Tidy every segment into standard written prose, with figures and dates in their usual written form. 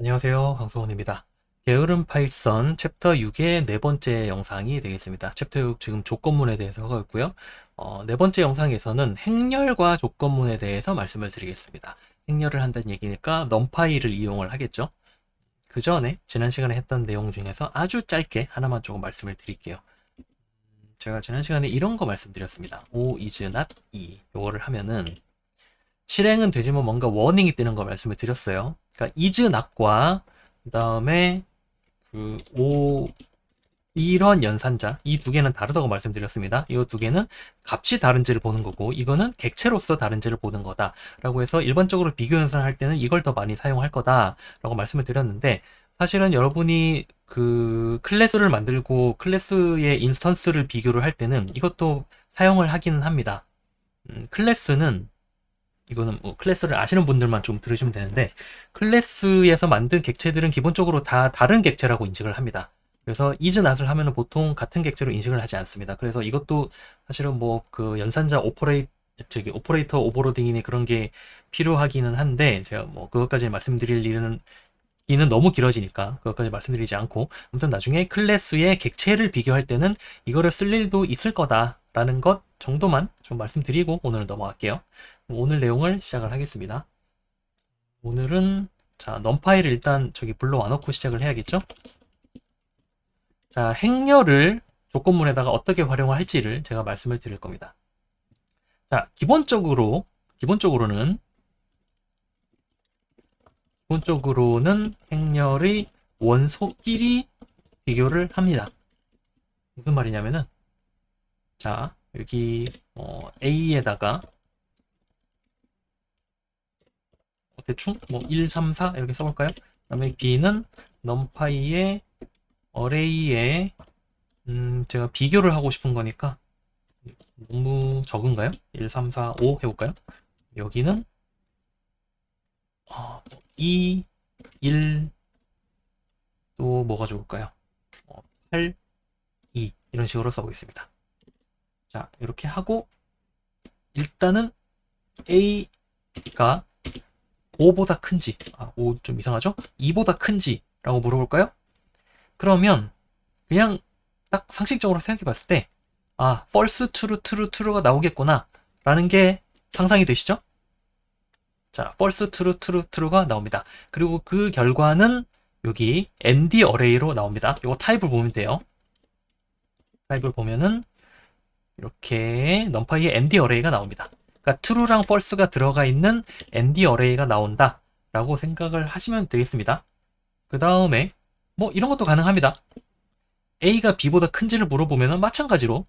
안녕하세요. 강소원입니다. 게으름 파이썬 챕터 6의 네 번째 영상이 되겠습니다. 챕터 6 지금 조건문에 대해서 하고 있고요. 네 번째 영상에서는 행렬과 조건문에 대해서 말씀을 드리겠습니다. 행렬을 한다는 얘기니까 numPy를 이용을 하겠죠. 그 전에 지난 시간에 했던 내용 중에서 아주 짧게 하나만 조금 말씀을 드릴게요. 제가 지난 시간에 이런 거 말씀드렸습니다. O is not E. 요거를 하면은 실행은 되지만 뭔가 워닝이 뜨는 거 말씀을 드렸어요. 그러니까 is not과 그 다음에 그 o 이런 연산자 이 두 개는 다르다고 말씀드렸습니다. 이 두 개는 값이 다른지를 보는 거고 이거는 객체로서 다른지를 보는 거다라고 해서 일반적으로 비교 연산할 때는 이걸 더 많이 사용할 거다라고 말씀을 드렸는데 사실은 여러분이 그 클래스를 만들고 클래스의 인스턴스를 비교를 할 때는 이것도 사용을 하기는 합니다. 클래스는 이거는 뭐 클래스를 아시는 분들만 좀 들으시면 되는데 클래스에서 만든 객체들은 기본적으로 다 다른 객체라고 인식을 합니다. 그래서 is not을 하면은 보통 같은 객체로 인식을 하지 않습니다. 그래서 이것도 사실은 뭐 그 연산자 오퍼레이터 오버로딩이니 그런 게 필요하기는 한데 제가 뭐 그것까지 말씀드릴 일은 기는 너무 길어지니까 그것까지 말씀드리지 않고 아무튼 나중에 클래스의 객체를 비교할 때는 이거를 쓸 일도 있을 거다라는 것 정도만 좀 말씀드리고 오늘은 넘어갈게요. 오늘 내용을 시작을 하겠습니다. 오늘은 자 numPy를 일단 저기 불러와 놓고 시작을 해야겠죠. 자 행렬을 조건문에다가 어떻게 활용을 할지를 제가 말씀을 드릴 겁니다. 자 기본적으로는 행렬의 원소끼리 비교를 합니다. 무슨 말이냐면은 자 여기 A에다가 대충 뭐 1, 3, 4 이렇게 써볼까요? 그 다음에 B는 numPy의 어레이에 제가 비교를 하고 싶은 거니까 너무 적은가요? 1, 3, 4, 5 해볼까요? 여기는 2, 1, 또 뭐가 좋을까요? 8, 2 이런 식으로 써보겠습니다. 자 이렇게 하고 일단은 A가 5보다 큰지 5 좀 이상하죠? 2보다 큰지 라고 물어볼까요? 그러면 그냥 딱 상식적으로 생각해 봤을 때 false, true가 나오겠구나 라는 게 상상이 되시죠? 자, false, true가 나옵니다. 그리고 그 결과는 여기 ND 어레이로 나옵니다. 이거 타입을 보면 돼요. 타입을 보면은 이렇게 numPy의 ND 어레이가 나옵니다. 그러니까 true랑 false가 들어가 있는 ND 어레이가 나온다 라고 생각을 하시면 되겠습니다. 그 다음에 뭐 이런 것도 가능합니다. A가 B보다 큰지를 물어보면 마찬가지로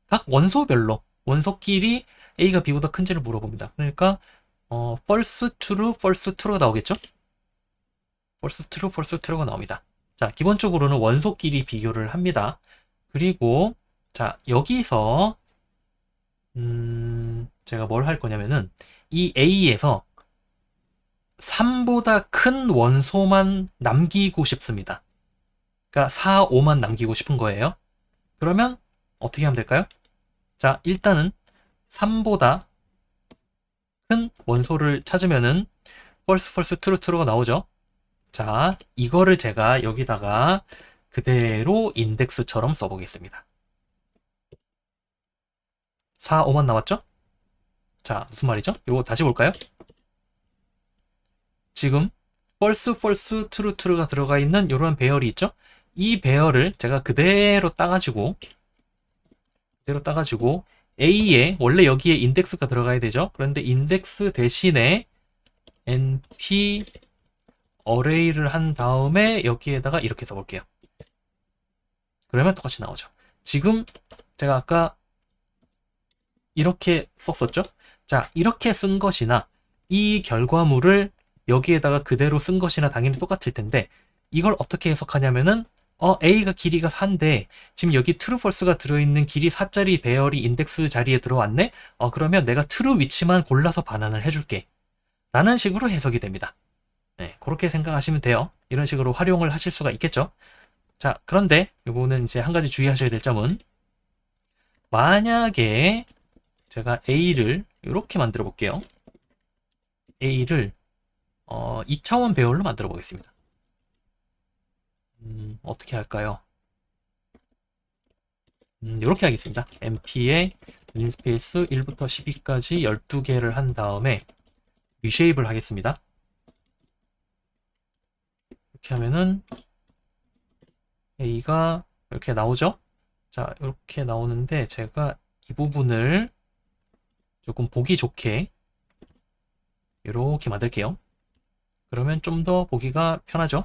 각 원소별로 원소끼리 A가 B보다 큰지를 물어봅니다. 그러니까 false, true가 나오겠죠? false, true가 나옵니다. 자, 기본적으로는 원소끼리 비교를 합니다. 그리고 자, 여기서 제가 뭘 할 거냐면은 이 A에서 3보다 큰 원소만 남기고 싶습니다. 그러니까 4, 5만 남기고 싶은 거예요. 그러면 어떻게 하면 될까요? 자, 일단은 3보다 큰 원소를 찾으면은 false, true가 나오죠. 자, 이거를 제가 여기다가 그대로 인덱스처럼 써보겠습니다. 4, 5만 남았죠? 자, 무슨 말이죠? 이거 다시 볼까요? 지금 false, true가 들어가 있는 이런 배열이 있죠? 이 배열을 제가 그대로 따가지고 A에 원래 여기에 인덱스가 들어가야 되죠? 그런데 인덱스 대신에 np 어레이를 한 다음에 여기에다가 이렇게 써볼게요. 그러면 똑같이 나오죠. 지금 제가 아까 이렇게 썼었죠? 자, 이렇게 쓴 것이나 이 결과물을 여기에다가 그대로 쓴 것이나 당연히 똑같을 텐데 이걸 어떻게 해석하냐면은 A가 길이가 4인데 지금 여기 true, false가 들어있는 길이 4짜리 배열이 인덱스 자리에 들어왔네? 그러면 내가 true 위치만 골라서 반환을 해줄게. 라는 식으로 해석이 됩니다. 네, 그렇게 생각하시면 돼요. 이런 식으로 활용을 하실 수가 있겠죠. 자, 그런데 이거는 이제 한 가지 주의하셔야 될 점은 만약에 제가 A를 이렇게 만들어 볼게요. A를 2차원 배열로 만들어 보겠습니다. 어떻게 할까요? 이렇게 하겠습니다. mp에 linspace 1부터 12까지 12개를 한 다음에 리쉐입을 하겠습니다. 이렇게 하면은 a가 이렇게 나오죠? 자, 이렇게 나오는데 제가 이 부분을 조금 보기 좋게 이렇게 만들게요. 그러면 좀 더 보기가 편하죠?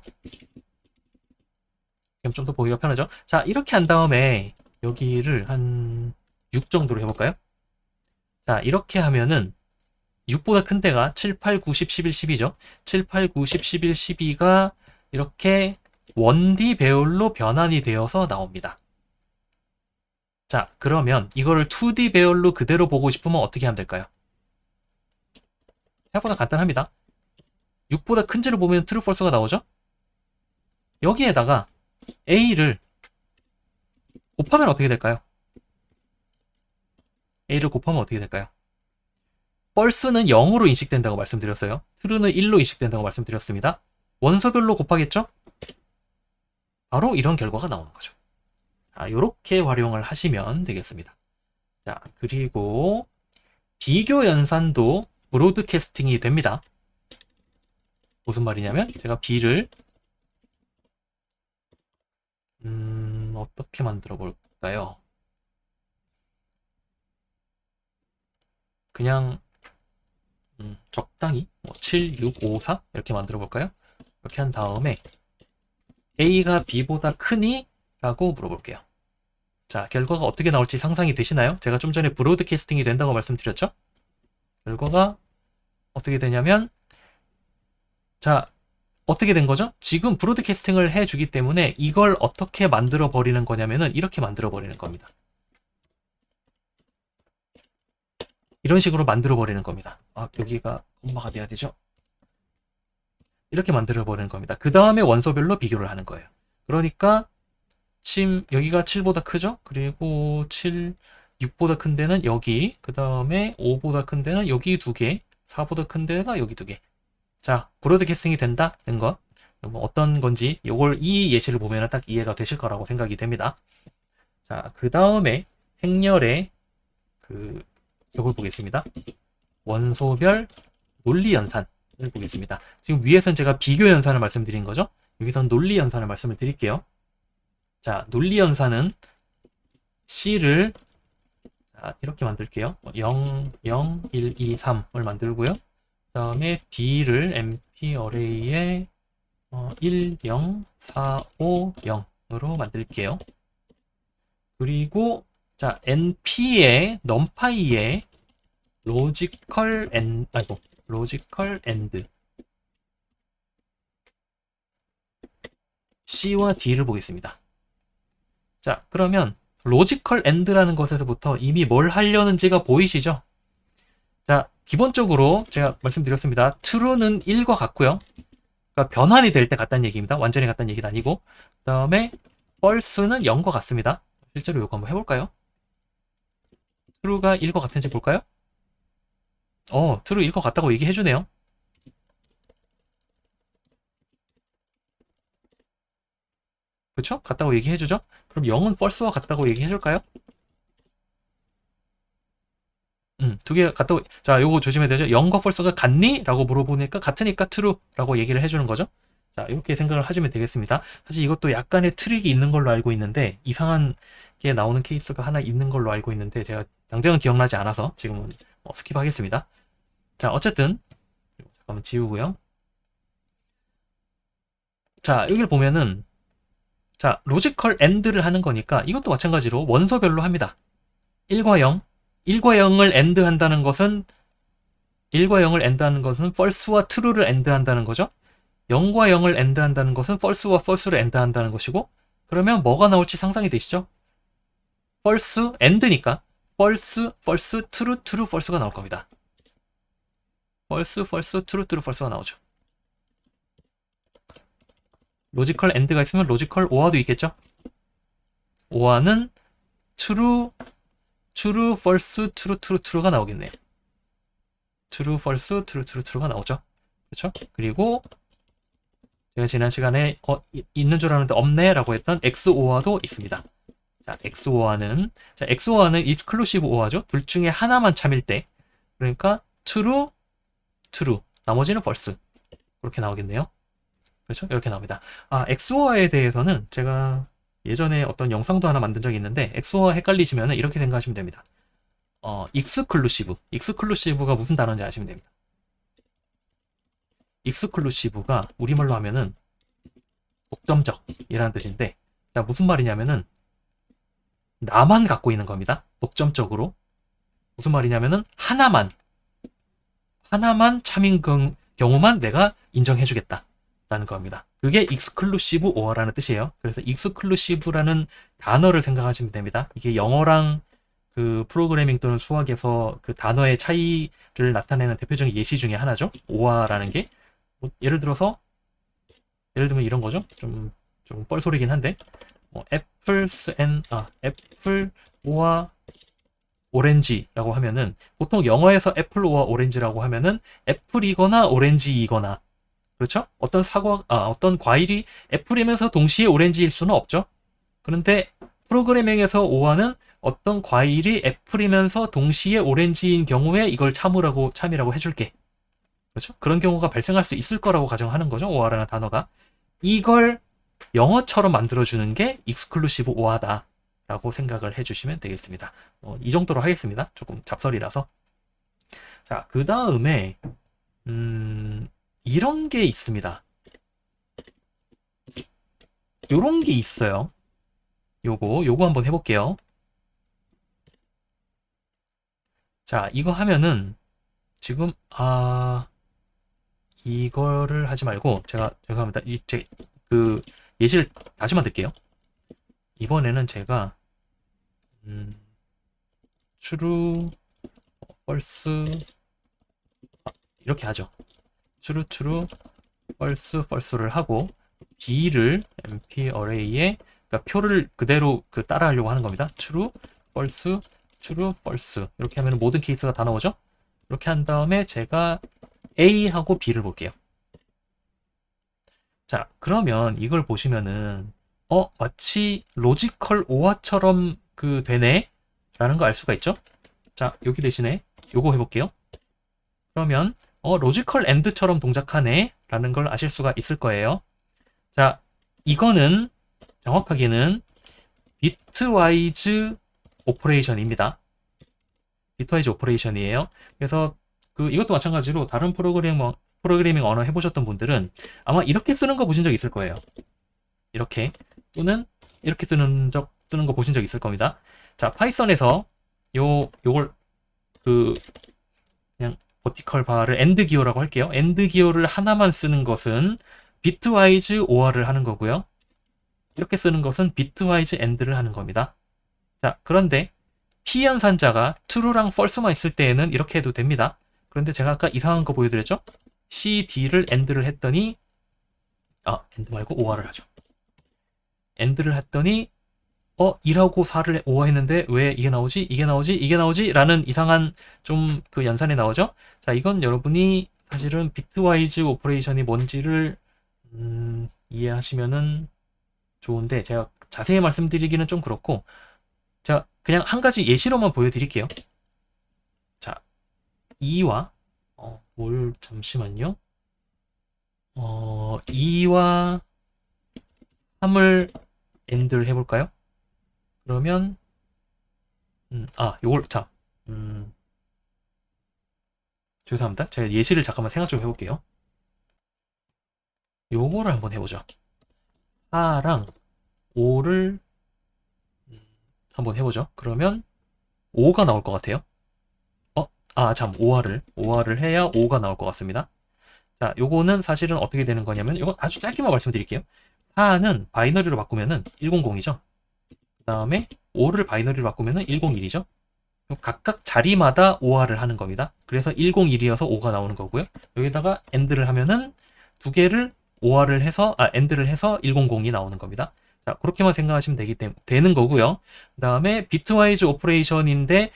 그럼 좀 더 보기가 편하죠? 자, 이렇게 한 다음에 여기를 한 6 정도로 해볼까요? 자, 이렇게 하면은 6보다 큰 데가 7, 8, 9, 10, 11, 12죠. 7, 8, 9, 10, 11, 12가 이렇게 1D 배열로 변환이 되어서 나옵니다. 자, 그러면 이거를 2D 배열로 그대로 보고 싶으면 어떻게 하면 될까요? 생각보다 간단합니다. 6보다 큰지를 보면 true, false가 나오죠? 여기에다가 A를 곱하면 어떻게 될까요? A를 곱하면 어떻게 될까요? false는 0으로 인식된다고 말씀드렸어요. true는 1로 인식된다고 말씀드렸습니다. 원소별로 곱하겠죠? 바로 이런 결과가 나오는 거죠. 자, 이렇게 활용을 하시면 되겠습니다. 자, 그리고 비교 연산도 브로드캐스팅이 됩니다. 무슨 말이냐면 제가 B를 어떻게 만들어 볼까요? 그냥 적당히 7, 6, 5, 4 이렇게 만들어 볼까요? 이렇게 한 다음에 A가 B보다 크니? 라고 물어볼게요. 자, 결과가 어떻게 나올지 상상이 되시나요? 제가 좀 전에 브로드캐스팅이 된다고 말씀드렸죠? 결과가 어떻게 되냐면 자, 어떻게 된 거죠? 지금 브로드캐스팅을 해주기 때문에 이걸 어떻게 만들어 버리는 거냐면은 이렇게 만들어 버리는 겁니다. 이런 식으로 만들어 버리는 겁니다. 아, 여기가 콤마가 돼야 되죠? 이렇게 만들어 버리는 겁니다. 그 다음에 원소별로 비교를 하는 거예요. 그러니까 여기가 7보다 크죠? 그리고 7, 6보다 큰 데는 여기, 그 다음에 5보다 큰 데는 여기 2개, 4보다 큰 데가 여기 2개. 자, 브로드캐스팅이 된다는 거. 뭐 어떤 건지 이 예시를 보면 딱 이해가 되실 거라고 생각이 됩니다. 자, 그 다음에 행렬의 이걸 보겠습니다. 원소별 논리 연산을 보겠습니다. 지금 위에서는 제가 비교 연산을 말씀드린 거죠. 여기서는 논리 연산을 말씀을 드릴게요. 자, 논리 연산은 C를 이렇게 만들게요. 0, 0, 1, 2, 3을 만들고요. 그 다음에 D를 MP 어레이에 1, 0, 4, 5, 0으로 만들게요. 그리고 자, NP의 numpy의 로지컬 엔드 C와 D를 보겠습니다. 자, 그러면 로지컬 엔드라는 것에서부터 이미 뭘 하려는지가 보이시죠? 자, 기본적으로 제가 말씀드렸습니다. true는 1과 같고요. 그러니까 변환이 될 때 같다는 얘기입니다. 완전히 같다는 얘기는 아니고. 그 다음에 false는 0과 같습니다. 실제로 이거 한번 해볼까요? true가 1과 같은지 볼까요? true 1과 같다고 얘기해주네요. 그쵸? 같다고 얘기해주죠? 그럼 0은 false와 같다고 얘기해줄까요? 두 개 같다고. 자, 요거 조심해야 되죠? 0과 false가 같니? 라고 물어보니까 같으니까 true라고 얘기를 해주는 거죠. 자, 이렇게 생각을 하시면 되겠습니다. 사실 이것도 약간의 트릭이 있는 걸로 알고 있는데 이상한 게 나오는 케이스가 하나 있는 걸로 알고 있는데 제가 당장은 기억나지 않아서 지금은 스킵하겠습니다. 자, 어쨌든 잠깐만 지우고요. 자, 여기를 보면은 자, 로지컬 엔드를 하는 거니까 이것도 마찬가지로 원소별로 합니다. 1과 0, 1과 0을 엔드 한다는 것은 1과 0을 엔드 하는 것은 false와 true를 엔드 한다는 거죠. 0과 0을 엔드 한다는 것은 false와 false를 엔드 한다는 것이고 그러면 뭐가 나올지 상상이 되시죠? false, end니까 false, false, true, true, false가 나올 겁니다. false, false, true, true, false가 나오죠. 로지컬 엔드가 있으면 로지컬 오어도 있겠죠? 오어는 true, true, false, true, true, true가 나오겠네요. true, false, true, true, true가 나오죠. 그렇죠? 그리고 제가 지난 시간에 있는 줄 알았는데 없네 라고 했던 XOR도 있습니다. 자, XOR는 exclusive OR죠. 둘 중에 하나만 참일 때, 그러니까 true, true, 나머지는 false, 그렇게 나오겠네요. 그렇죠? 이렇게 나옵니다. XOR에 대해서는 제가 예전에 어떤 영상도 하나 만든 적이 있는데, XOR 헷갈리시면 이렇게 생각하시면 됩니다. exclusive가 무슨 단어인지 아시면 됩니다. exclusive가 우리말로 하면은 독점적이라는 뜻인데, 자, 무슨 말이냐면은 나만 갖고 있는 겁니다. 독점적으로. 무슨 말이냐면은 하나만 참인 경우만 내가 인정해주겠다 라는 겁니다. 그게 exclusive or라는 뜻이에요. 그래서 exclusive라는 단어를 생각하시면 됩니다. 이게 영어랑 그 프로그래밍 또는 수학에서 그 단어의 차이를 나타내는 대표적인 예시 중에 하나죠. or라는 게. 예를 들면 이런 거죠. 좀 뻘소리긴 한데, 애플 or 오렌지라고 하면은, 보통 영어에서 애플 or 오렌지라고 하면은 애플이거나 오렌지이거나, 그렇죠? 어떤 과일이 애플이면서 동시에 오렌지일 수는 없죠. 그런데 프로그래밍에서 or는 어떤 과일이 애플이면서 동시에 오렌지인 경우에 이걸 참이라고 해줄게. 그렇죠? 그런 경우가 발생할 수 있을 거라고 가정하는 거죠. or라는 단어가. 이걸 영어처럼 만들어주는 게 exclusive or다 라고 생각을 해주시면 되겠습니다. 이 정도로 하겠습니다. 조금 잡설이라서. 자, 그 다음에 이런 게 있습니다. 요런 게 있어요. 요거 한번 해볼게요. 자, 이거 하면은 지금 이거를 하지 말고, 제가 죄송합니다. 그 예시를 다시 만들게요. 이번에는 제가 true, false, 이렇게 하죠. true, false를 하고 b를 mp array에, 그러니까 표를 그대로 따라하려고 하는 겁니다. true, false 이렇게 하면 모든 케이스가 다 나오죠. 이렇게 한 다음에 제가 A하고 B를 볼게요. 자, 그러면 이걸 보시면은 마치 로지컬 OR처럼 되네 라는 거 알 수가 있죠. 자, 여기 대신에 요거 해볼게요. 그러면 로지컬 AND처럼 동작하네 라는 걸 아실 수가 있을 거예요. 자, 이거는 정확하게는 비트와이즈 오퍼레이션입니다. 비트와이즈 오퍼레이션이에요. 그래서 이것도 마찬가지로 다른 프로그래밍 언어 해보셨던 분들은 아마 이렇게 쓰는 거 보신 적 있을 거예요. 이렇게, 또는 이렇게 쓰는 거 보신 적 있을 겁니다. 자, 파이썬에서 요걸 그냥 버티컬 바를 엔드 기어라고 할게요. 엔드 기어를 하나만 쓰는 것은 비트와이즈 OR를 하는 거고요. 이렇게 쓰는 것은 비트와이즈 엔드를 하는 겁니다. 자, 그런데 P 연산자가 true랑 false만 있을 때에는 이렇게 해도 됩니다. 그런데 제가 아까 이상한 거 보여드렸죠? C, D를 AND를 했더니 AND 말고 OR를 하죠. AND를 했더니 2하고 4를 OR 했는데 왜 이게 나오지? 이게 나오지? 라는 이상한 좀 연산이 나오죠? 자, 이건 여러분이 사실은 비트와이즈 오퍼레이션이 뭔지를 이해하시면은 좋은데, 제가 자세히 말씀드리기는 좀 그렇고, 제가 그냥 한 가지 예시로만 보여드릴게요. 자, 2와 잠시만요. 2와 3을 AND를 해볼까요? 그러면 요걸 죄송합니다. 제가 예시를 잠깐만 생각 좀 해볼게요. 요거를 한번 해보죠. 4랑 5를 한번 해보죠. 그러면 5가 나올 것 같아요. OR를 해야 5가 나올 것 같습니다. 자, 요거는 사실은 어떻게 되는 거냐면, 이거 아주 짧게만 말씀드릴게요. 4는 바이너리로 바꾸면은 100이죠. 그 다음에 5를 바이너리로 바꾸면은 101이죠. 각각 자리마다 OR를 하는 겁니다. 그래서 101이어서 5가 나오는 거고요. 여기다가 AND를 하면은 두 개를 OR를 해서, AND를 해서 100이 나오는 겁니다. 자, 그렇게만 생각하시면 되는 거고요. 그 다음에 비트와이즈 오퍼레이션인데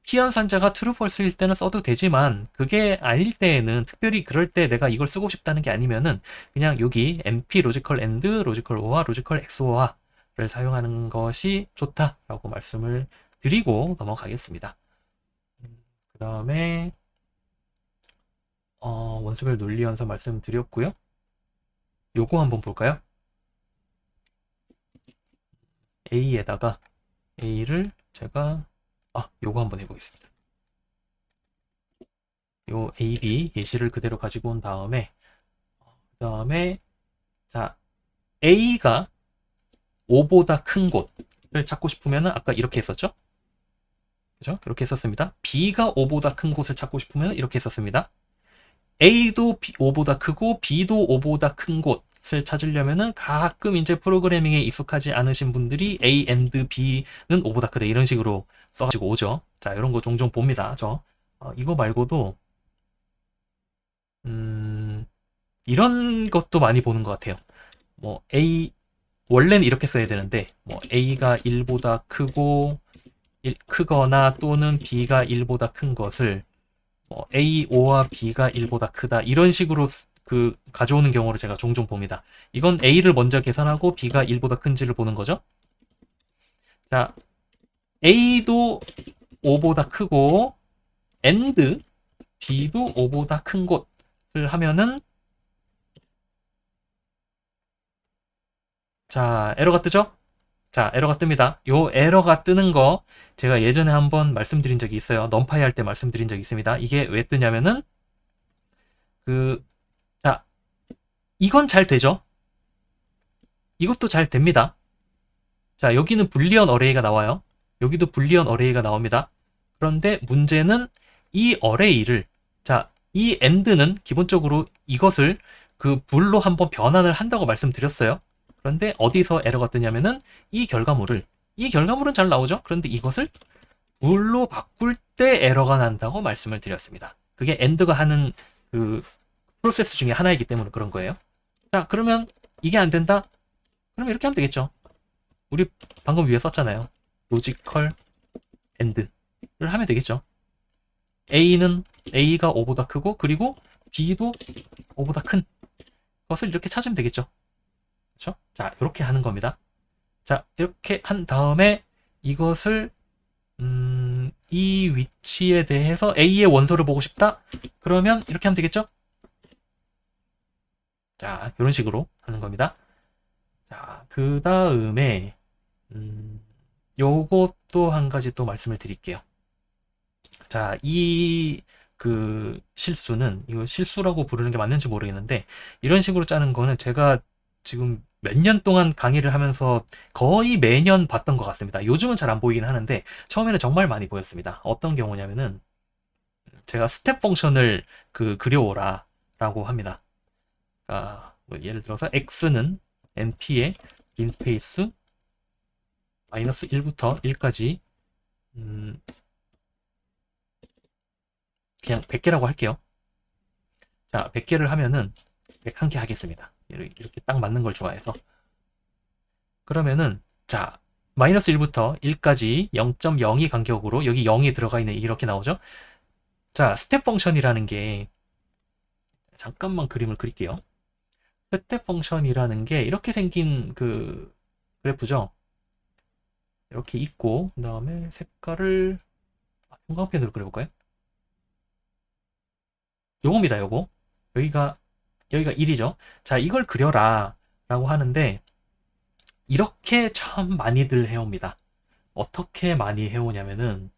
P 연산자가 true false일 때는 써도 되지만 그게 아닐 때에는 특별히 그럴 때 내가 이걸 쓰고 싶다는 게 아니면은 그냥 여기 MP logical and, logical or와 logical XOR를 사용하는 것이 좋다라고 말씀을 드리고 넘어가겠습니다. 그 다음에 원소별 논리 연산 말씀드렸고요. 요거 한번 볼까요? A에다가 A를 제가 요거 한번 해보겠습니다. 요 A, B 예시를 그대로 가지고 온 다음에 그 다음에 자 A가 5보다 큰 곳을 찾고 싶으면 아까 이렇게 했었죠? 그죠? 이렇게 했었습니다. B가 5보다 큰 곳을 찾고 싶으면 이렇게 했었습니다. A도 5보다 크고 B도 5보다 큰 곳을 찾으려면은 가끔 이제 프로그래밍에 익숙하지 않으신 분들이 A and B는 5보다 크다 이런 식으로 써가지고 오죠. 자, 이런 거 종종 봅니다. 이거 말고도 이런 것도 많이 보는 것 같아요. 뭐 A 원래는 이렇게 써야 되는데 뭐 A가 1보다 크거나 또는 B가 1보다 큰 것을 A5와 B가 1보다 크다 이런 식으로 가져오는 경우를 제가 종종 봅니다. 이건 A를 먼저 계산하고 B가 1보다 큰지를 보는 거죠. 자, A도 5보다 크고 and B도 5보다 큰 곳을 하면은 자, 에러가 뜨죠? 자, 에러가 뜹니다. 요 에러가 뜨는 거 제가 예전에 한번 말씀드린 적이 있어요. 넘파이 할 때 말씀드린 적이 있습니다. 이게 왜 뜨냐면은 자, 이건 잘 되죠? 이것도 잘 됩니다. 자, 여기는 불리언 어레이가 나와요. 여기도 불리언 어레이가 나옵니다. 그런데 문제는 이 어레이를 자, 이 end는 기본적으로 이것을 불로 한번 변환을 한다고 말씀드렸어요. 그런데 어디서 에러가 뜨냐면은 이 결과물은 잘 나오죠. 그런데 이것을 불로 바꿀 때 에러가 난다고 말씀을 드렸습니다. 그게 end가 하는 프로세스 중에 하나이기 때문에 그런 거예요. 자, 그러면 이게 안 된다? 그럼 이렇게 하면 되겠죠. 우리 방금 위에 썼잖아요. 로지컬 end를 하면 되겠죠. A가 5보다 크고 그리고 B도 5보다 큰 것을 이렇게 찾으면 되겠죠. 그렇죠? 자, 이렇게 하는 겁니다. 자, 이렇게 한 다음에 이것을 이 위치에 대해서 A의 원소를 보고 싶다? 그러면 이렇게 하면 되겠죠? 자, 이런 식으로 하는 겁니다. 자, 그 다음에 요것도 한 가지 또 말씀을 드릴게요. 자, 실수는 이거 실수라고 부르는 게 맞는지 모르겠는데 이런 식으로 짜는 거는 제가 지금 몇 년 동안 강의를 하면서 거의 매년 봤던 것 같습니다. 요즘은 잘 안 보이긴 하는데 처음에는 정말 많이 보였습니다. 어떤 경우냐면은 제가 스텝 펑션을 그려오라 라고 합니다. 뭐 예를 들어서 x는 np의 린스페이스 마이너스 1부터 1까지 그냥 100개라고 할게요. 자, 100개를 하면은 101개 하겠습니다. 이렇게 딱 맞는 걸 좋아해서. 그러면은 자, 마이너스 1부터 1까지 0.02 간격으로 여기 0이 들어가 있는 이렇게 나오죠. 자, 스텝 펑션이라는 게 잠깐만 그림을 그릴게요. 스텝 펑션이라는 게 이렇게 생긴 그래프죠. 이렇게 있고 그 다음에 색깔을 형광펜으로 그려볼까요? 요겁니다. 요거 여기가 1이죠. 자, 이걸 그려라 라고 하는데 이렇게 참 많이들 해옵니다. 어떻게 많이 해오냐면은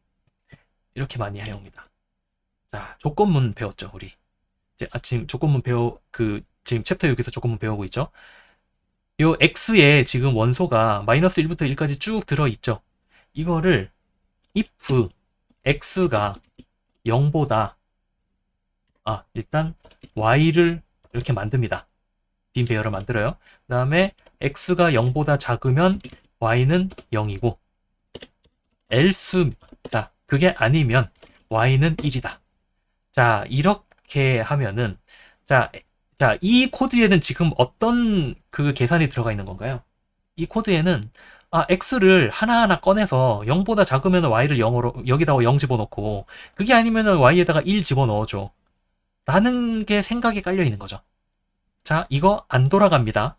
이렇게 많이 해옵니다. 자, 조건문 배웠죠, 우리. 이제 아침 조건문 지금 챕터 6에서 조건문 배우고 있죠. 요 x에 지금 원소가 마이너스 1부터 1까지 쭉 들어있죠. 이거를 if x가 0보다 일단 y를 이렇게 만듭니다. 빈 배열을 만들어요. 그 다음에 x가 0보다 작으면 y는 0이고 else 자, 그게 아니면 y는 1이다. 자, 이렇게 하면은 자, 이 코드에는 지금 어떤 계산이 들어가 있는 건가요? 이 코드에는 x를 하나하나 꺼내서 0보다 작으면 y를 0으로 여기다가 0 집어넣고 그게 아니면 y에다가 1 집어넣어줘 라는 게 생각이 깔려 있는 거죠. 자, 이거 안 돌아갑니다.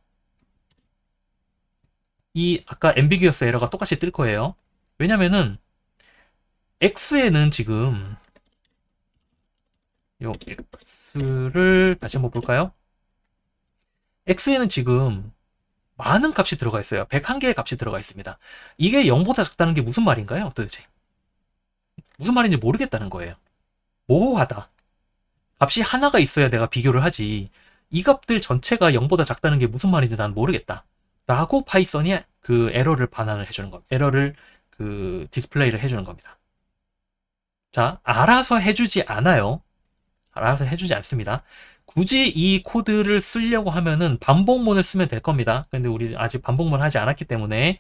이 아까 앰비기어스 에러가 똑같이 뜰 거예요. 왜냐면은 x에는 지금 요 x를 다시 한번 볼까요? x에는 지금 많은 값이 들어가 있어요. 101개의 값이 들어가 있습니다. 이게 0보다 작다는 게 무슨 말인가요? 도대체 무슨 말인지 모르겠다는 거예요. 모호하다. 값이 하나가 있어야 내가 비교를 하지. 이 값들 전체가 0보다 작다는 게 무슨 말인지 난 모르겠다. 라고 파이썬이 그 에러를 반환을 해주는 겁니다. 에러를 그 디스플레이를 해주는 겁니다. 자, 알아서 해주지 않아요. 알아서 해주지 않습니다. 굳이 이 코드를 쓰려고 하면은 반복문을 쓰면 될 겁니다. 근데 우리 아직 반복문 하지 않았기 때문에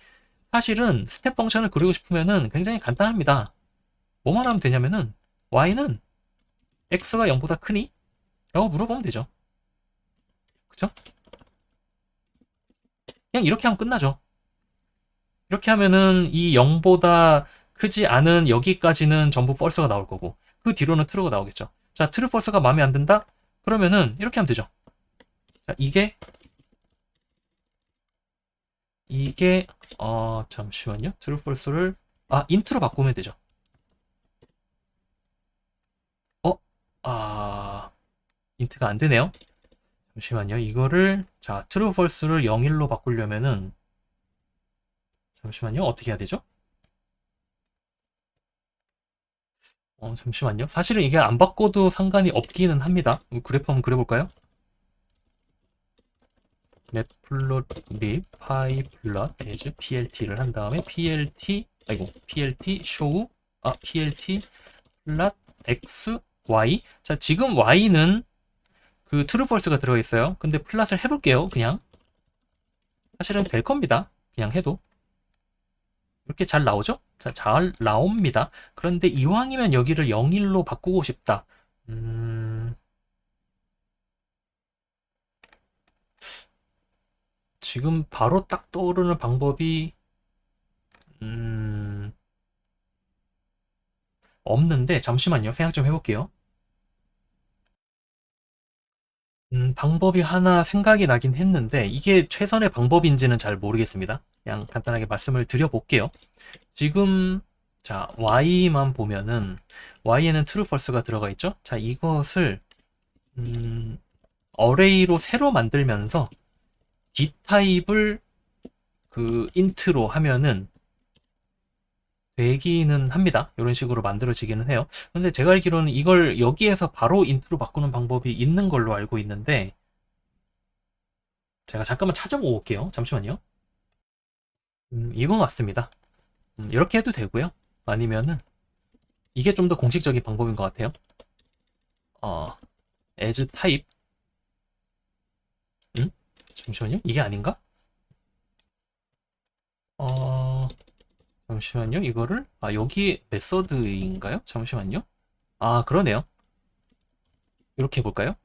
사실은 스텝 펑션을 그리고 싶으면은 굉장히 간단합니다. 뭐만 하면 되냐면은 y는 x가 0보다 크니? 라고 물어보면 되죠. 그쵸? 그냥 이렇게 하면 끝나죠. 이렇게 하면은 이 0보다 크지 않은 여기까지는 전부 false가 나올 거고 그 뒤로는 true가 나오겠죠. 자, true false가 마음에 안 든다? 그러면은 이렇게 하면 되죠. 자, 이게 잠시만요. true false를 int로 바꾸면 되죠. int가 안 되네요. 잠시만요. 이거를 자, true false를 0일로 바꾸려면은 잠시만요. 어떻게 해야 되죠? 잠시만요. 사실은 이게 안 바꿔도 상관이 없기는 합니다. 그래프 한번 그려볼까요? matplotlib pyplot as plt를 한 다음에 plt show plt plot x y. 자, 지금 y는 그 true false가 들어 있어요. 근데 플랫을 해볼게요. 그냥 사실은 될 겁니다. 그냥 해도 이렇게 잘 나오죠? 자, 잘 나옵니다. 그런데 이왕이면 여기를 0일로 바꾸고 싶다. 지금 바로 딱 떠오르는 방법이 없는데 잠시만요. 생각 좀 해볼게요. 방법이 하나 생각이 나긴 했는데 이게 최선의 방법인지는 잘 모르겠습니다. 그냥 간단하게 말씀을 드려볼게요. 지금 자, y만 보면은 y에는 true false가 들어가 있죠. 자, 이것을 어레이로 새로 만들면서 d 타입을 그 int로 하면은 되기는 합니다. 이런 식으로 만들어지기는 해요. 근데 제가 알기로는 이걸 여기에서 바로 int로 바꾸는 방법이 있는 걸로 알고 있는데 제가 잠깐만 찾아보고 올게요. 잠시만요. 이건 같습니다. 이렇게 해도 되고요. 아니면은 이게 좀 더 공식적인 방법인 것 같아요. as type. 잠시만요. 이게 아닌가? 잠시만요. 이거를 여기 메서드인가요? 잠시만요. 그러네요. 이렇게 해볼까요?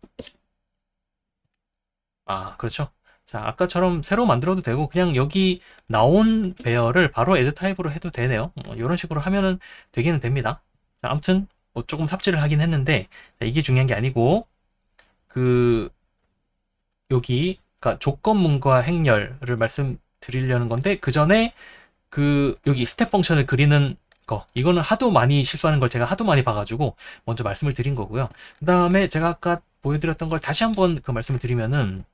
그렇죠. 자, 아까처럼 새로 만들어도 되고 그냥 여기 나온 배열을 바로 as 타입으로 해도 되네요. 이런 식으로 하면은 되기는 됩니다. 자, 아무튼 뭐 조금 삽질을 하긴 했는데 자, 이게 중요한 게 아니고 그 여기 그러니까 조건문과 행렬을 말씀드리려는 건데 그 전에 그 여기 스텝 펑션을 그리는 거 이거는 하도 많이 실수하는 걸 제가 하도 많이 봐가지고 먼저 말씀을 드린 거고요. 그 다음에 제가 아까 보여드렸던 걸 다시 한번 그 말씀을 드리면은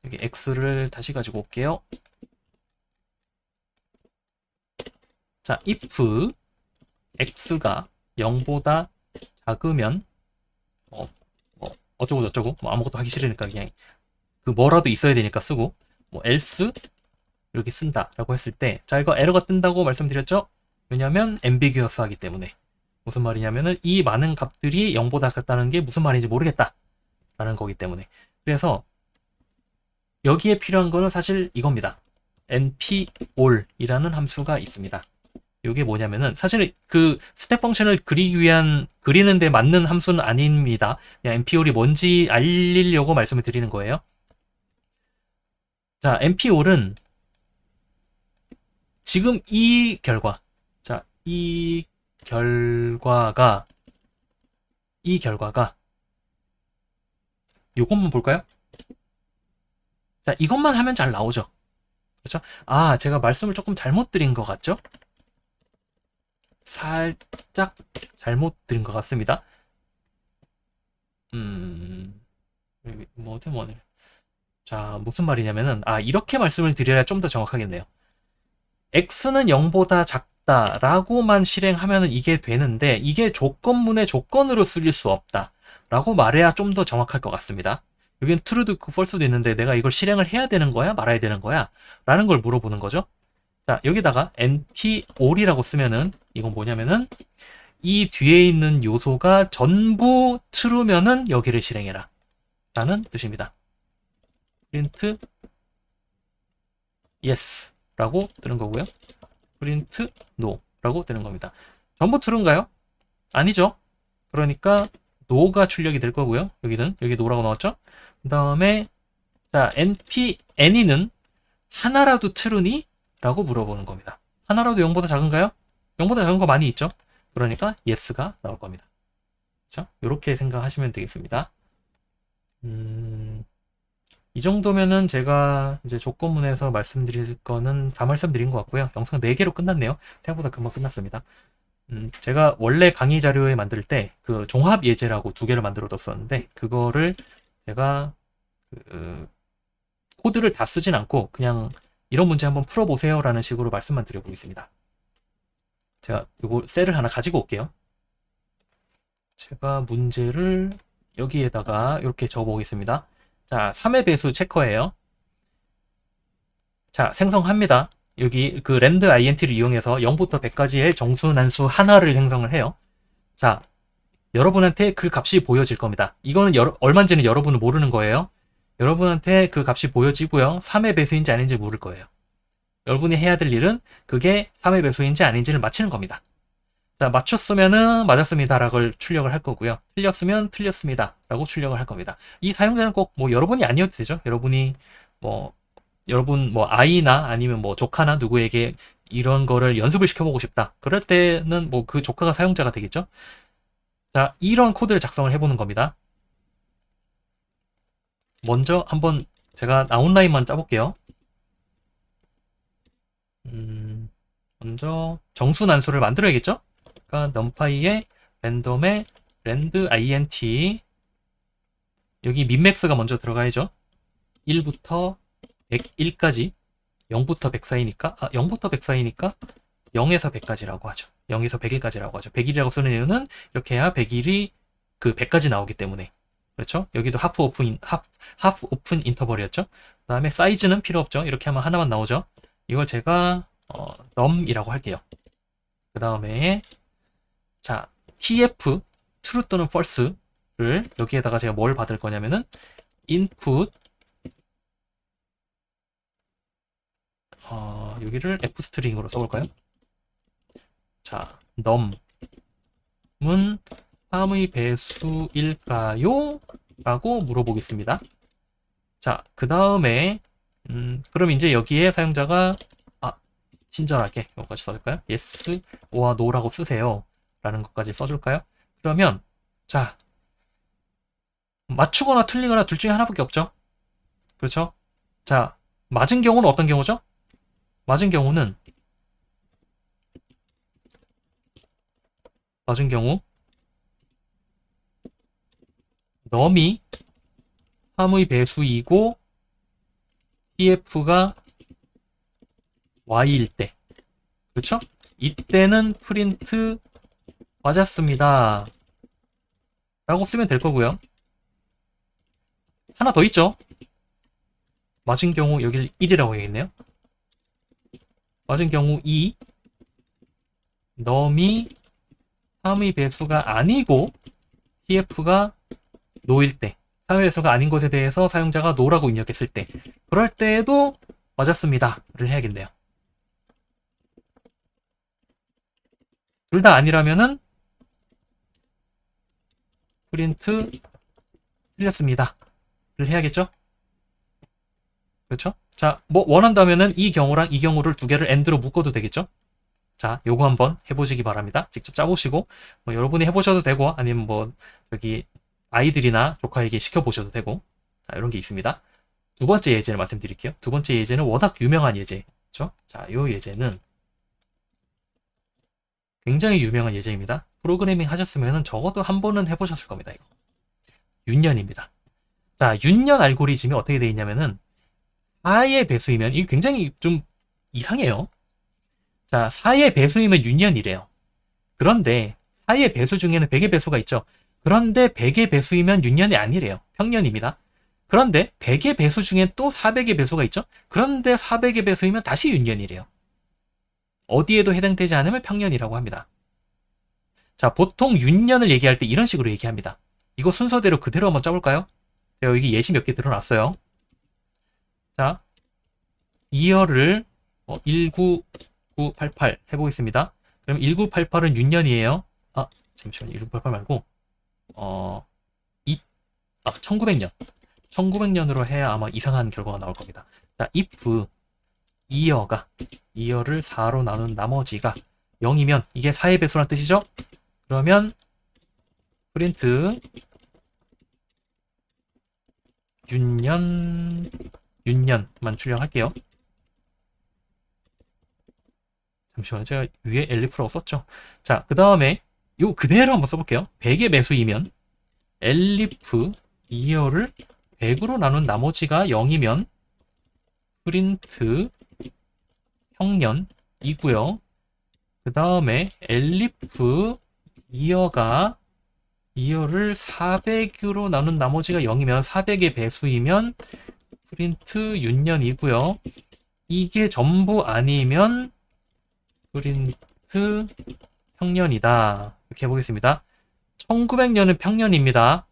여기 x를 다시 가지고 올게요. 자, if x가 0보다 작으면 어쩌고 저쩌고 뭐 아무것도 하기 싫으니까 그냥 그 뭐라도 있어야 되니까 쓰고 뭐 else 이렇게 쓴다 라고 했을 때 자, 이거 에러가 뜬다고 말씀드렸죠? 왜냐면 ambiguous 하기 때문에 무슨 말이냐면은 이 많은 값들이 0보다 작다는 게 무슨 말인지 모르겠다 라는 거기 때문에 그래서 여기에 필요한 거는 사실 이겁니다. npall 이라는 함수가 있습니다. 이게 뭐냐면은 사실 그 스텝 펑션을 그리는 데 맞는 함수는 아닙니다. 그냥 npall이 뭔지 알리려고 말씀을 드리는 거예요. 자, npall은 지금 이 결과, 자, 결과가, 이 결과가, 요것만 볼까요? 자, 이것만 하면 잘 나오죠. 그렇죠? 아, 제가 말씀을 조금 잘못 드린 것 같죠? 살짝 잘못 드린 것 같습니다. 뭐든 뭐네. 자, 무슨 말이냐면은, 아, 이렇게 말씀을 드려야 좀 더 정확하겠네요. x는 0보다 작다라고만 실행하면은 이게 되는데, 이게 조건문의 조건으로 쓰일 수 없다라고 말해야 좀 더 정확할 것 같습니다. 여기는 true도 있고 false도 있는데 내가 이걸 실행을 해야 되는 거야? 말아야 되는 거야? 라는 걸 물어보는 거죠. 자, 여기다가 np all이라고 쓰면은 이건 뭐냐면은 이 뒤에 있는 요소가 전부 true면은 여기를 실행해라 라는 뜻입니다. print yes 라고 뜨는 거고요. print no 라고 뜨는 겁니다. 전부 true인가요? 아니죠. 그러니까 no가 출력이 될 거고요. 여기는 여기 no라고 나왔죠. 그 다음에 자 np any는 하나라도 true니? 라고 물어보는 겁니다. 하나라도 0보다 작은가요? 0보다 작은 거 많이 있죠. 그러니까 yes가 나올 겁니다. 그렇죠? 이렇게 생각하시면 되겠습니다. 이 정도면은 제가 이제 조건문에서 말씀드릴 거는 다 말씀드린 것 같고요. 영상 4개로 끝났네요. 생각보다 금방 끝났습니다. 제가 원래 강의 자료에 만들 때 그 종합 예제라고 2개를 만들어 뒀었는데 그거를 제가 코드를 다 쓰진 않고 그냥 이런 문제 한번 풀어보세요 라는 식으로 말씀만 드려보겠습니다. 제가 이거 셀을 하나 가지고 올게요. 제가 문제를 여기에다가 이렇게 적어보겠습니다. 자, 3의 배수 체커예요. 자, 생성합니다. 여기 그 랜드 int를 이용해서 0부터 100까지의 정수난수 하나를 생성을 해요. 자, 여러분한테 그 값이 보여질 겁니다. 이거는 얼마인지는 여러분은 모르는 거예요. 여러분한테 그 값이 보여지고요. 3의 배수인지 아닌지 물을 거예요. 여러분이 해야 될 일은 그게 3의 배수인지 아닌지를 맞히는 겁니다. 자, 맞췄으면은 맞았습니다 라고 출력을 할 거고요. 틀렸으면 틀렸습니다 라고 출력을 할 겁니다. 이 사용자는 꼭 뭐 여러분이 아니어도 되죠. 여러분 뭐 아이나 아니면 뭐 조카나 누구에게 이런 거를 연습을 시켜보고 싶다. 그럴 때는 뭐 그 조카가 사용자가 되겠죠. 자, 이런 코드를 작성을 해보는 겁니다. 먼저 한번 제가 아웃라인만 짜볼게요. 먼저 정수난수를 만들어야겠죠? 그러니까 numpy에 랜덤에 rand int 여기 민맥스가 먼저 들어가야죠. 1부터 101까지 0부터 100 사이니까 0부터 100 사이니까 0에서 100까지라고 하죠. 0에서 100일까지라고 하죠. 100일이라고 쓰는 이유는 이렇게 해야 100일이 그 100까지 나오기 때문에. 그렇죠? 여기도 하프 오픈 인터벌이었죠. 그 다음에 사이즈는 필요 없죠. 이렇게 하면 하나만 나오죠. 이걸 제가 num이라고 할게요. 그 다음에 자 tf true 또는 false를 여기에다가 제가 뭘 받을 거냐면은 input 여기를 f스트링으로 써볼까요? 자 num은 3의 배수일까요? 라고 물어보겠습니다. 자, 그 다음에 그럼 이제 여기에 사용자가 친절하게 이거까지 써줄까요? yes, or no라고 쓰세요 라는 것까지 써줄까요? 그러면 자 맞추거나 틀리거나 둘 중에 하나밖에 없죠. 그렇죠? 자, 맞은 경우는 어떤 경우죠? 맞은 경우 num이 3의 배수이고 tf가 y일 때 그렇죠? 이때는 프린트 맞았습니다 라고 쓰면 될 거고요. 하나 더 있죠? 맞은 경우 여기를 1이라고 해야겠네요. 맞은 경우 2 num이 3의 배수가 아니고 tf가 no일 때 3의 배수가 아닌 것에 대해서 사용자가 no라고 입력했을 때 그럴 때에도 맞았습니다를 해야겠네요. 둘 다 아니라면은 프린트 틀렸습니다를 해야겠죠? 그렇죠? 자, 뭐 원한다면은 이 경우랑 이 경우를 두 개를 AND로 묶어도 되겠죠? 자, 요거 한번 해보시기 바랍니다. 직접 짜보시고, 뭐 여러분이 해보셔도 되고, 아니면 뭐, 저기, 아이들이나 조카에게 시켜보셔도 되고, 자, 이런 게 있습니다. 두 번째 예제를 말씀드릴게요. 두 번째 예제는 워낙 유명한 예제죠. 자, 요 예제는 굉장히 유명한 예제입니다. 프로그래밍 하셨으면 적어도 한 번은 해보셨을 겁니다. 이거. 윤년입니다. 자, 윤년 알고리즘이 어떻게 되어 있냐면은 4의 배수이면 이게 굉장히 좀 이상해요. 자, 4의 배수이면 윤년이래요. 그런데 4의 배수 중에는 100의 배수가 있죠. 그런데 100의 배수이면 윤년이 아니래요. 평년입니다. 그런데 100의 배수 중에 또 400의 배수가 있죠. 그런데 400의 배수이면 다시 윤년이래요. 어디에도 해당되지 않으면 평년이라고 합니다. 자, 보통 윤년을 얘기할 때 이런 식으로 얘기합니다. 이거 순서대로 그대로 한번 짜볼까요? 제가 여기 예시 몇 개 들어놨어요. 자, 2열을 19988 해보겠습니다. 그럼 1988은 윤년이에요. 아, 잠시만요. 1988 말고 1900년. 1900년으로 해야 아마 이상한 결과가 나올 겁니다. 자, if 2열을 4로 나눈 나머지가 0이면 이게 4의 배수란 뜻이죠? 그러면 프린트 윤년만 출력할게요. 잠시만요. 제가 위에 엘리프라고 썼죠. 자, 그 다음에 요 그대로 한번 써볼게요. 100의 배수이면 엘리프 2열을 100으로 나눈 나머지가 0이면 프린트 평년이고요. 그 다음에 엘리프 2열을 400으로 나눈 나머지가 0이면 400의 배수이면 프린트 윤년이고요. 이게 전부 아니면 프린트 평년이다. 이렇게 해보겠습니다. 1900년은 평년입니다.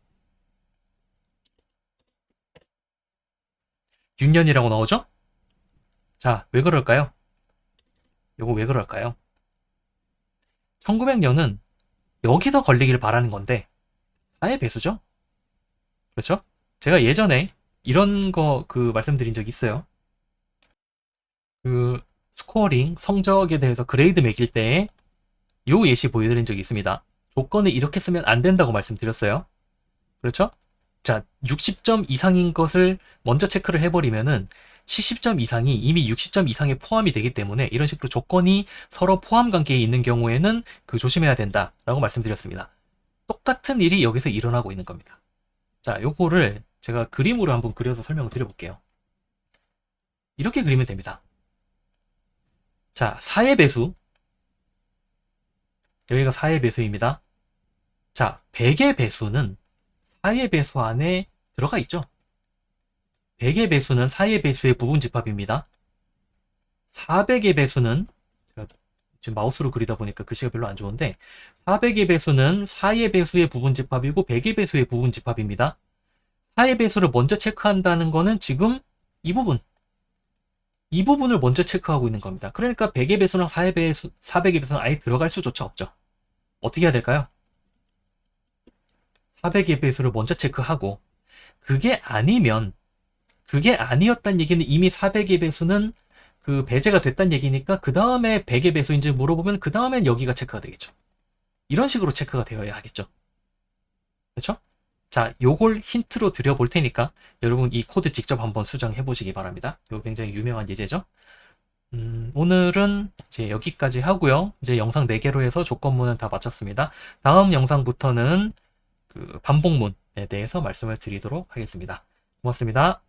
윤년이라고 나오죠? 자, 왜 그럴까요? 요거 왜 그럴까요? 1900년은 여기서 걸리기를 바라는 건데 4의 배수죠? 그렇죠? 제가 예전에 이런 거 말씀드린 적 있어요. 스코어링 성적에 대해서 그레이드 매길 때 요 예시 보여드린 적이 있습니다. 조건을 이렇게 쓰면 안 된다고 말씀드렸어요. 그렇죠? 자, 60점 이상인 것을 먼저 체크를 해버리면은 70점 이상이 이미 60점 이상에 포함이 되기 때문에 이런 식으로 조건이 서로 포함 관계에 있는 경우에는 조심해야 된다라고 말씀드렸습니다. 똑같은 일이 여기서 일어나고 있는 겁니다. 자, 요거를 제가 그림으로 한번 그려서 설명을 드려볼게요. 이렇게 그리면 됩니다. 자, 4의 배수. 여기가 4의 배수입니다. 자, 100의 배수는 4의 배수 안에 들어가 있죠. 100의 배수는 4의 배수의 부분집합입니다. 400의 배수는 제가 지금 마우스로 그리다 보니까 글씨가 별로 안 좋은데 400의 배수는 4의 배수의 부분집합이고 100의 배수의 부분집합입니다. 4의 배수를 먼저 체크한다는 거는 지금 이 부분을 먼저 체크하고 있는 겁니다. 그러니까 100의 배수랑 400의 배수는 아예 들어갈 수조차 없죠. 어떻게 해야 될까요? 400의 배수를 먼저 체크하고 그게 아니었단 얘기는 이미 400의 배수는 배제가 됐단 얘기니까 그 다음에 100의 배수인지 물어보면 그 다음엔 여기가 체크가 되겠죠. 이런 식으로 체크가 되어야 하겠죠. 그렇죠? 자, 요걸 힌트로 드려볼 테니까 여러분 이 코드 직접 한번 수정해 보시기 바랍니다. 이거 굉장히 유명한 예제죠. 오늘은 이제 여기까지 하고요. 이제 영상 4개로 해서 조건문은 다 마쳤습니다. 다음 영상부터는 반복문에 대해서 말씀을 드리도록 하겠습니다. 고맙습니다.